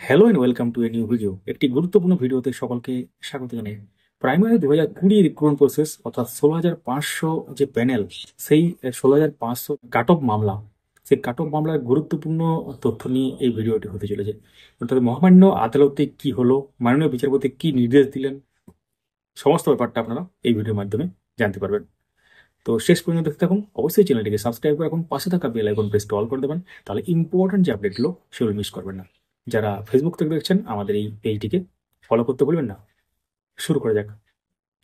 Hello and welcome to a new video. একটি গুরুত্বপূর্ণ ভিডিওতে সকলকে স্বাগত জানাই। প্রাইমারি 2020 রিক্রুটমেন্ট প্রসেস অর্থাৎ 16,500 যে প্যানেল, সেই 16,500 কাট অফ মামলা, সেই কাট অফ মামলার গুরুত্বপূর্ণ তথ্য নিয়ে এই ভিডিওটি হতে চলেছে। অর্থাৎ মহামান্য আদালতে কি হলো, মাননীয় বিচারপতি কি নির্দেশ দিলেন, সমস্ত ব্যাপারটা আপনারা এই ভিডিওর মাধ্যমে জানতে পারবেন। তো শেষ পর্যন্ত দেখতে থাকুন। অবশ্যই চ্যানেলটিকে সাবস্ক্রাইব করে রাখুন, পাশে থাকা বেল আইকন প্রেস অল করে দেবেন, তাহলে ইম্পর্টেন্ট যে আপডেটগুলো সেগুলো মিস করবেন না। যারা ফেসবুক থেকে দেখছেন আমাদের এই পেজটিকে ফলো করতে ভুলবেন না। শুরু করা যাক।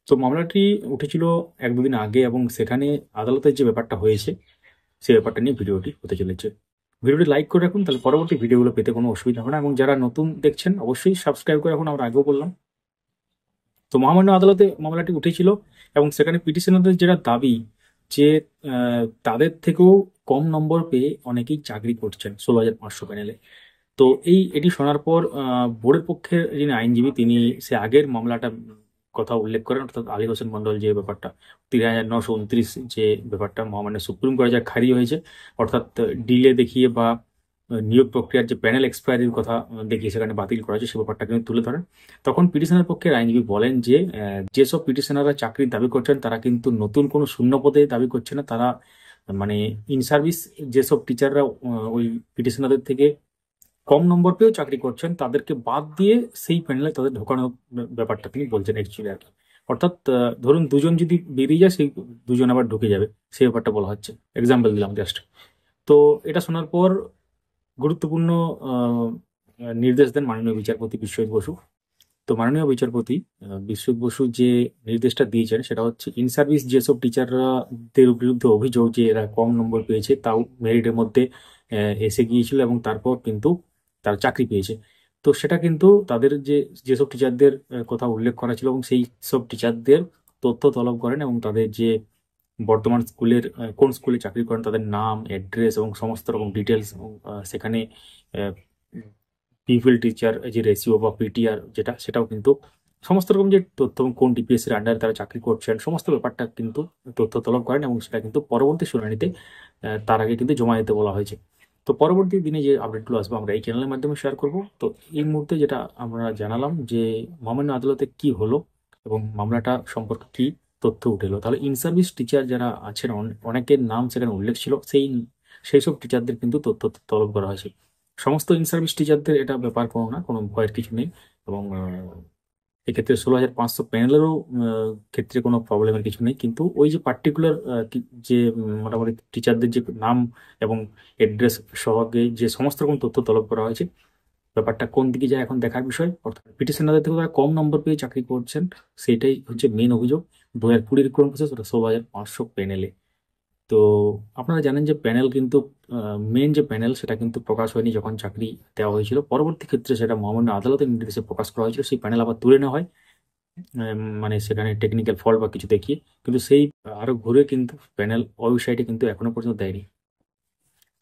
তো মামলাটি উঠেছিল এক দুদিন আগে এবং সেখানে আদালতের যে ব্যাপারটা হয়েছে সেই ব্যাপারটা নিয়ে ভিডিওটি হতে চলেছে। ভিডিওটি লাইক করে রাখুন, তাহলে পরবর্তী ভিডিওগুলো পেতে কোনো অসুবিধা হবে না। এবং যারা নতুন দেখছেন অবশ্যই সাবস্ক্রাইব করে রাখুন, আমরা আগেও বললাম। তো মহামান্য আদালতে মামলাটি উঠেছিল এবং সেখানে পিটিশনারদের যেটা দাবি যে তাদের থেকেও কম নম্বর পেয়ে অনেকেই চাকরি করছেন 16,500 প্যানেলে। তো এটি শোনার পর বোর্ডের পক্ষে যিনি আইনজীবী তিনি সে আগের মামলাটা কথা উল্লেখ করেন, অর্থাৎ আলী হোসেন মন্ডল যে ব্যাপারটা 3,929 যে ব্যাপারটা মহামান্য সুপ্রিম কোর্টে যা খারিজ হয়েছে, অর্থাৎ ডিলে দেখিয়ে বা নিয়োগ প্রক্রিয়ার যে প্যানেল এক্সপায়ারির কথা দেখিয়ে সেখানে বাতিল করা হয়েছে সে ব্যাপারটা কিন্তু তুলে ধরেন। তখন পিটিশনের পক্ষের আইনজীবী বলেন যে যেসব পিটিশনাররা চাকরির দাবি করছেন তারা কিন্তু নতুন কোনো শূন্য পদে দাবি করছে না, তারা মানে ইন সার্ভিস যেসব টিচাররা ওই পিটিশনারদের থেকে কম নম্বর পেয়েও চাকরি করছেন তাদেরকে বাদ দিয়ে সেই প্যানেলে তাদের ঢোকানোর ব্যাপারটা তিনি বলছেন অ্যাকচুয়ালি আর কি। অর্থাৎ ধরুন দুজন যদি বেরিয়ে যায় সেই দুজন আবার ঢুকে যাবে, সেই ব্যাপারটা বলা হচ্ছে। এক্সাম্পল দিলাম জাস্ট। তো এটা শোনার পর গুরুত্বপূর্ণ আহ, নির্দেশ দেন মাননীয় বিচারপতি বিশ্বজিৎ বসু। তো মাননীয় বিচারপতি বিশ্বজিৎ বসু যে নির্দেশটা দিয়েছেন সেটা হচ্ছে ইন সার্ভিস যেসব টিচাররা দের বিরুদ্ধে অভিযোগ যে এরা কম নম্বর পেয়েছে তাও মেরিটের মধ্যে এসে গিয়েছিল এবং তারপর কিন্তু তারা চাকরি পেয়েছে, তো সেটা কিন্তু তাদের যেসব টিচারদের কথা উল্লেখ করা ছিল এবং সেই সব টিচারদের তথ্য তলব করেন এবং তাদের যে বর্তমান স্কুলের কোন স্কুলে চাকরি করেন তাদের নাম, অ্যাড্রেস এবং সমস্ত রকম ডিটেলস, এবং সেখানে পিপিএল টিচার যে রেশিও বা পিটিআর যেটা সেটাও কিন্তু সমস্ত রকম যে তথ্য এবং কোন ডিপিএস এর আন্ডারে তারা চাকরি করছেন সমস্ত ব্যাপারটা কিন্তু তথ্য তলব করেন এবং সেটা কিন্তু পরবর্তী শুনানিতে তার আগে কিন্তু জমা দিতে বলা হয়েছে। তো পরবর্তী দিনে যে আপডেটগুলো আসবে আমরা এই চ্যানেলের মাধ্যমে শেয়ার করব। তো এই মুহূর্তে যেটা আমরা জানালাম যে মহামান্য আদালতে কি হলো এবং মামলাটা সম্পর্কে কি তথ্য উঠেলো, তাহলে ইন সার্ভিস টিচার যারা আছেন অনেকের নাম সেখানে উল্লেখ ছিল, সেই সব টিচারদের কিন্তু তথ্য তলব করা হয়েছে। সমস্ত ইন সার্ভিস টিচারদের এটা ব্যাপার কোনো না, কোনো ভয়ের কিছু নেই। এবং এক্ষেত্রে 16,500 প্যানেলেরও ক্ষেত্রে কোনো প্রবলেমের কিছু নেই, কিন্তু ওই যে পার্টিকুলার যে মোটামুটি টিচারদের যে নাম এবং এড্রেস সহগে যে সমস্ত রকম তথ্য তলব করা হয়েছে, ব্যাপারটা কোন দিকে যায় এখন দেখার বিষয়। অর্থাৎ পিটিশনারদের থেকে তারা কম নম্বর পেয়ে চাকরি করছেন, সেটাই হচ্ছে মেন অভিযোগ 2020 রিক্রুটমেন্ট প্রসেস, ওটা 16,500 প্যানেলে। তো আপনারা জানেন যে প্যানেল কিন্তু মেন যে প্যানেল সেটা কিন্তু প্রকাশ হয়নি যখন চাকরি দেওয়া হয়েছিল, পরবর্তী ক্ষেত্রে সেটা মহামান্য আদালতের নির্দেশে প্রকাশ করা হয়েছিল, সেই প্যানেল আবার তুলে নেওয়া হয় মানে সেখানে টেকনিক্যাল ফল্ট বা কিছু দেখিয়ে, কিন্তু সেই আরো ঘুরে কিন্তু প্যানেল ওয়েবসাইটে কিন্তু এখনো পর্যন্ত দেয়নি।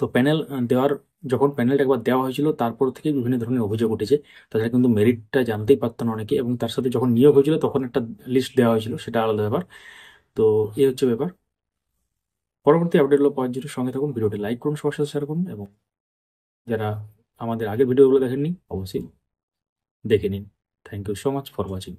তো প্যানেল দেওয়ার যখন প্যানেলটা একবার দেওয়া হয়েছিল তারপর থেকে বিভিন্ন ধরনের অভিযোগ উঠেছে, তাছাড়া কিন্তু মেরিটটা জানতেই পারতো না অনেকে, এবং তার সাথে যখন নিয়োগ হয়েছিল তখন একটা লিস্ট দেওয়া হয়েছিল, সেটা আলাদা ব্যাপার। তো এই হচ্ছে ব্যাপার। পরবর্তী আপডেটগুলো পাওয়ার জন্য সঙ্গে থাকুন, ভিডিওটি লাইক করুন, সবার সাথে শেয়ার করুন, এবং যারা আমাদের আগের ভিডিওগুলো দেখেননি অবশ্যই দেখে নিন। Thank you so much for watching.